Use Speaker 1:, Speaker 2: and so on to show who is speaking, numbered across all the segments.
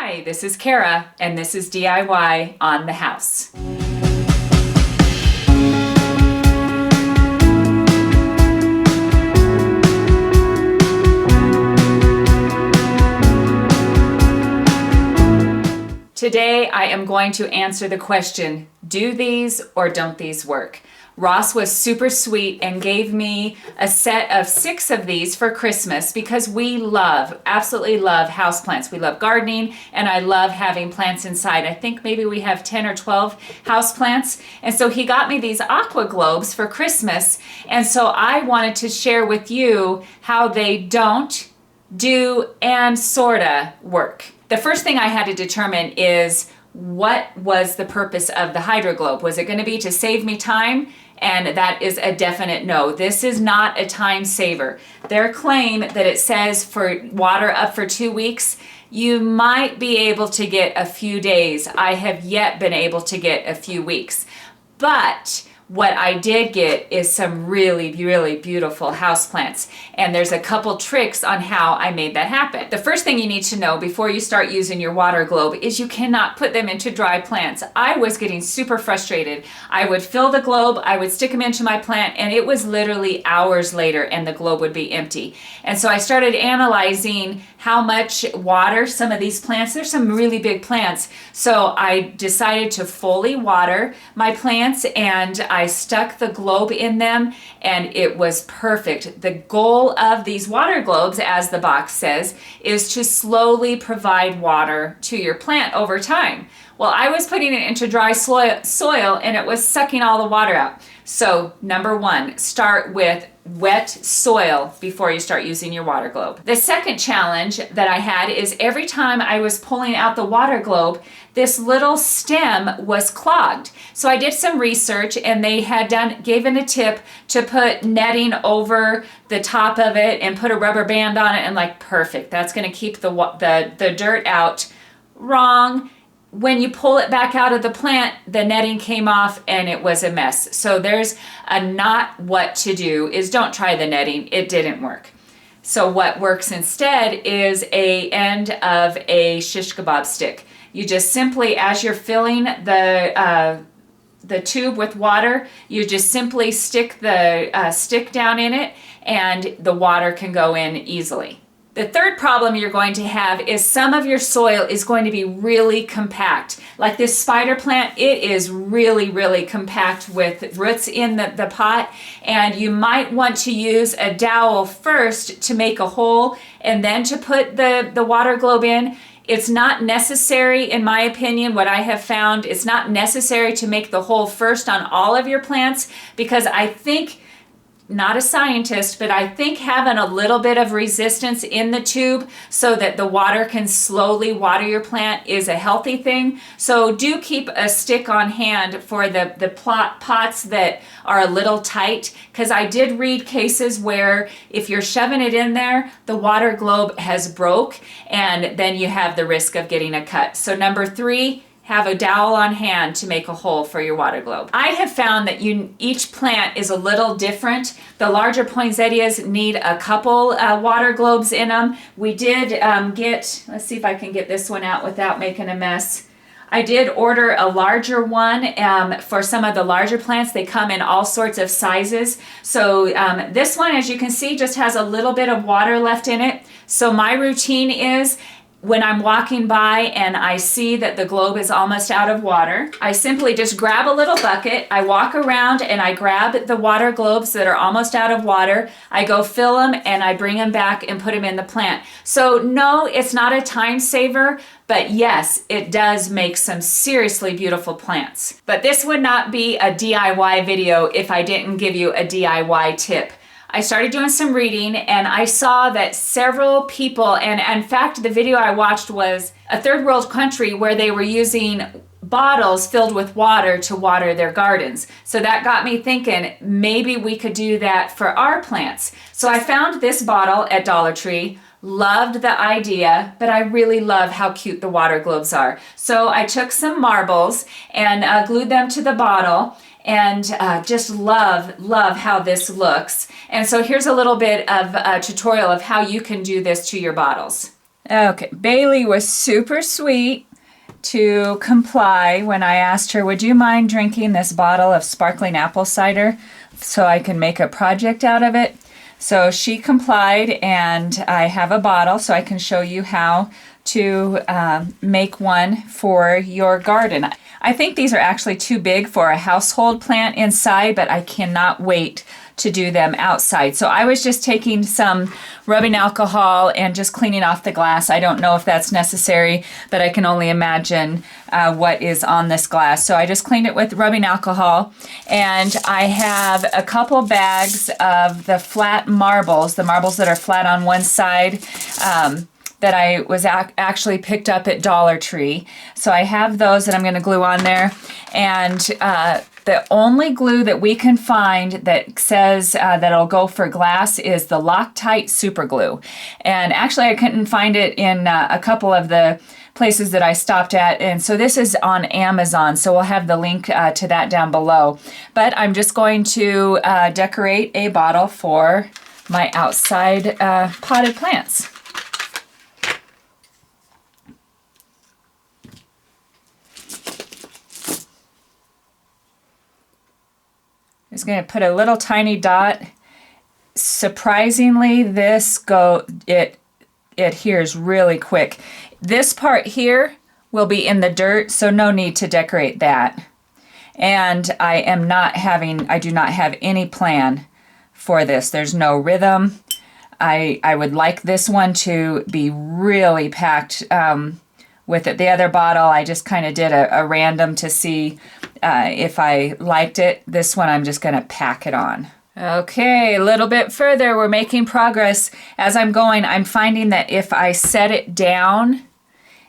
Speaker 1: Hi, this is Kara, and this is DIY on the house. Today I am going to answer the question, do these or don't these work? Ross was super sweet and gave me a set of 6 of these for Christmas because we absolutely love houseplants. We love gardening and I love having plants inside. I think maybe we have 10 or 12 houseplants. And so he got me these aqua globes for Christmas. And so I wanted to share with you how they don't, do, and sorta work. The first thing I had to determine is what was the purpose of the hydro globe? Was it going to be to save me time? And that is a definite no. This is not a time saver. Their claim that it says for water up for 2 weeks, you might be able to get a few days. I have yet been able to get a few weeks. But what I did get is some really, really beautiful houseplants. And there's a couple tricks on how I made that happen. The first thing you need to know before you start using your water globe is you cannot put them into dry plants. I was getting super frustrated. I would fill the globe, I would stick them into my plant, and it was literally hours later and the globe would be empty. And so I started analyzing how much water some of these plants, there's some really big plants. So I decided to fully water my plants and I stuck the globe in them and it was perfect. The goal of these water globes, as the box says, is to slowly provide water to your plant over time. Well, I was putting it into dry soil and it was sucking all the water out. So number 1, start with wet soil before you start using your water globe. The second challenge that I had is every time I was pulling out the water globe, this little stem was clogged. So I did some research and they had given a tip to put netting over the top of it and put a rubber band on it and like, perfect, that's gonna keep the dirt out. Wrong. When you pull it back out of the plant, the netting came off and it was a mess. So there's not what to do is don't try the netting. It didn't work. So what works instead is a end of a shish kebab stick. You just simply, as you're filling the tube with water, you just simply stick the stick down in it and the water can go in easily. The third problem you're going to have is some of your soil is going to be really compact. Like this spider plant, it is really, really compact with roots in the pot. And you might want to use a dowel first to make a hole and then to put the water globe in. It's not necessary, in my opinion, what I have found, it's not necessary to make the hole first on all of your plants because I think, not a scientist, but I think having a little bit of resistance in the tube so that the water can slowly water your plant is a healthy thing. So do keep a stick on hand for the pots that are a little tight, because I did read cases where if you're shoving it in there, the water globe has broke and then you have the risk of getting a cut. So number 3, have a dowel on hand to make a hole for your water globe. I have found that each plant is a little different. The larger poinsettias need a couple water globes in them. We did let's see if I can get this one out without making a mess. I did order a larger one for some of the larger plants. They come in all sorts of sizes. So this one, as you can see, just has a little bit of water left in it. So my routine is, when I'm walking by and I see that the globe is almost out of water, I simply just grab a little bucket, I walk around and I grab the water globes that are almost out of water, I go fill them and I bring them back and put them in the plant. So no, it's not a time saver, but yes, it does make some seriously beautiful plants. But this would not be a DIY video if I didn't give you a DIY tip. I started doing some reading and I saw that several people, and in fact the video I watched was a third world country where they were using bottles filled with water to water their gardens. So that got me thinking maybe we could do that for our plants. So I found this bottle at Dollar Tree, loved the idea, but I really love how cute the water globes are. So I took some marbles and glued them to the bottle and just love how this looks. And so here's a little bit of a tutorial of how you can do this to your bottles. Okay, Bailey was super sweet to comply when I asked her, would you mind drinking this bottle of sparkling apple cider so I can make a project out of it? So she complied, and I have a bottle so I can show you how to make one for your garden. I think these are actually too big for a household plant inside, but I cannot wait to do them outside. So I was just taking some rubbing alcohol and just cleaning off the glass. I don't know if that's necessary, but I can only imagine what is on this glass. So I just cleaned it with rubbing alcohol, and I have a couple bags of the flat marbles, the marbles that are flat on one side, that I was actually picked up at Dollar Tree. So I have those that I'm going to glue on there. And the only glue that we can find that says that it'll go for glass is the Loctite Super Glue. And actually I couldn't find it in a couple of the places that I stopped at, and so this is on Amazon, so we'll have the link to that down below. But I'm just going to decorate a bottle for my outside potted plants. Just going to put a little tiny dot. Surprisingly, it adheres really quick. This part here will be in the dirt, so no need to decorate that. And I do not have any plan for this. There's no rhythm. I would like this one to be really packed with it. The other bottle, I just kind of did a random to see if I liked it. This one, I'm just going to pack it on. Okay, a little bit further, we're making progress. As I'm going, I'm finding that if I set it down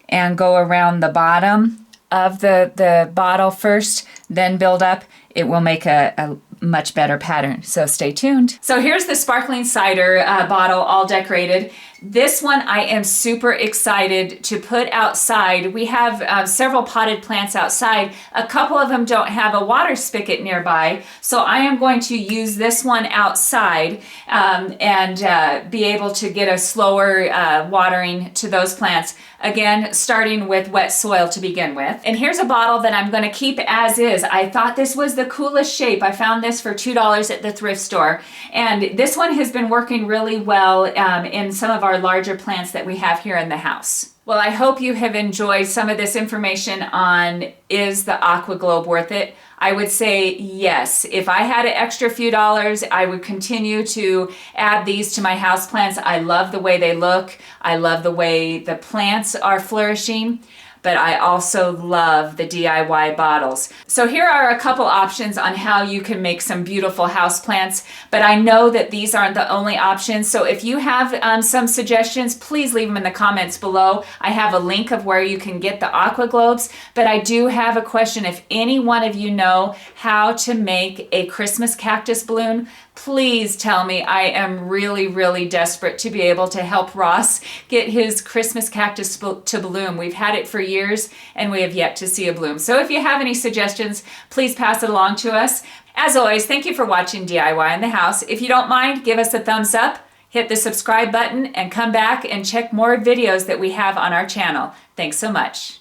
Speaker 1: and go around the bottom of the bottle first, then build up, it will make a much better pattern. So stay tuned. So here's the sparkling cider bottle all decorated. This one I am super excited to put outside. We have several potted plants outside. A couple of them don't have a water spigot nearby, so I am going to use this one outside and be able to get a slower watering to those plants. Again, starting with wet soil to begin with. And here's a bottle that I'm going to keep as is. I thought this was the coolest shape. I found this for $2 at the thrift store. And this one has been working really well in some of our larger plants that we have here in the house. Well, I hope you have enjoyed some of this information on, is the Aqua Globe worth it? I would say yes. If I had an extra few dollars, I would continue to add these to my houseplants. I love the way they look. I love the way the plants are flourishing. But I also love the DIY bottles. So here are a couple options on how you can make some beautiful houseplants, but I know that these aren't the only options. So if you have some suggestions, please leave them in the comments below. I have a link of where you can get the Aqua Globes, but I do have a question. If any one of you know how to make a Christmas cactus balloon, please tell me. I am really, really desperate to be able to help Ross get his Christmas cactus to bloom. We've had it for years and we have yet to see a bloom. So if you have any suggestions, please pass it along to us. As always, thank you for watching DIY in the House. If you don't mind, give us a thumbs up, hit the subscribe button, and come back and check more videos that we have on our channel. Thanks so much.